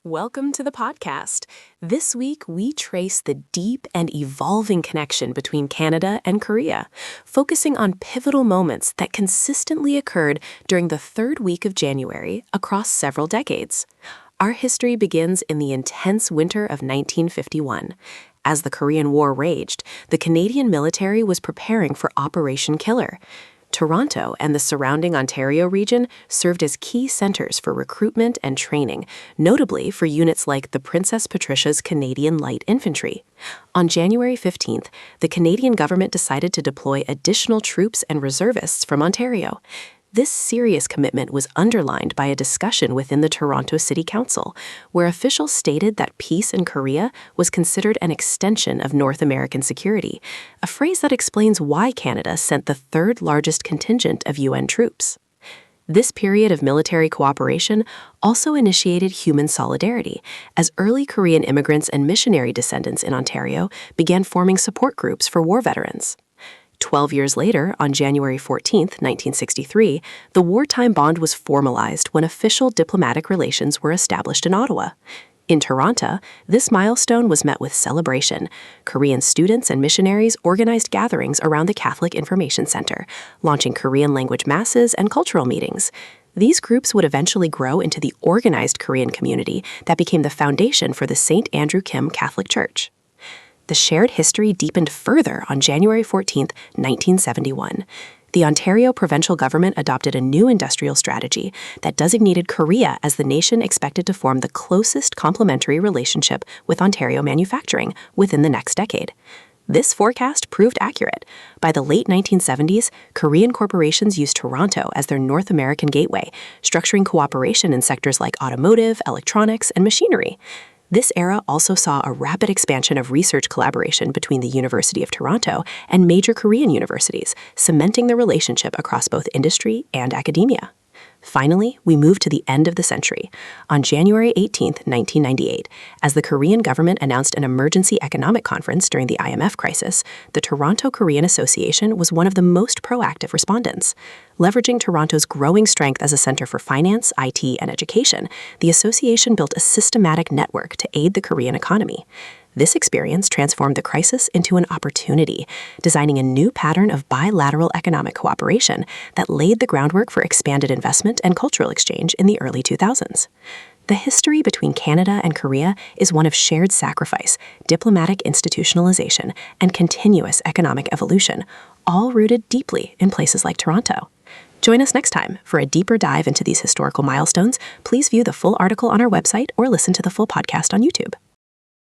Welcome to the podcast. This week, we trace the deep and evolving connection between Canada and Korea, focusing on pivotal moments that consistently occurred during the third week of January across several decades. Our history begins in the intense winter of 1951. As the Korean War raged, the Canadian military was preparing for Operation Killer. Toronto and the surrounding Ontario region served as key centers for recruitment and training, notably for units like the Princess Patricia's Canadian Light Infantry. On January 15th, the Canadian government decided to deploy additional troops and reservists from Ontario. This serious commitment was underlined by a discussion within the Toronto City Council, where officials stated that peace in Korea was considered an extension of North American security, a phrase that explains why Canada sent the third largest contingent of UN troops. This period of military cooperation also initiated human solidarity, as early Korean immigrants and missionary descendants in Ontario began forming support groups for war veterans. 12 years later, on January 14, 1963, the wartime bond was formalized when official diplomatic relations were established in Ottawa. In Toronto, this milestone was met with celebration. Korean students and missionaries organized gatherings around the Catholic Information Center, launching Korean language masses and cultural meetings. These groups would eventually grow into the organized Korean community that became the foundation for the St. Andrew Kim Catholic Church. The shared history deepened further on January 14, 1971. The Ontario provincial government adopted a new industrial strategy that designated Korea as the nation expected to form the closest complementary relationship with Ontario manufacturing within the next decade. This forecast proved accurate. By the late 1970s, Korean corporations used Toronto as their North American gateway, structuring cooperation in sectors like automotive, electronics, and machinery. This era also saw a rapid expansion of research collaboration between the University of Toronto and major Korean universities, cementing the relationship across both industry and academia. Finally, we moved to the end of the century. On January 18, 1998, as the Korean government announced an emergency economic conference during the IMF crisis, the Toronto Korean Association was one of the most proactive respondents. Leveraging Toronto's growing strength as a center for finance, IT, and education, the association built a systematic network to aid the Korean economy. This experience transformed the crisis into an opportunity, designing a new pattern of bilateral economic cooperation that laid the groundwork for expanded investment and cultural exchange in the early 2000s. The history between Canada and Korea is one of shared sacrifice, diplomatic institutionalization, and continuous economic evolution, all rooted deeply in places like Toronto. Join us next time for a deeper dive into these historical milestones. Please view the full article on our website or listen to the full podcast on YouTube.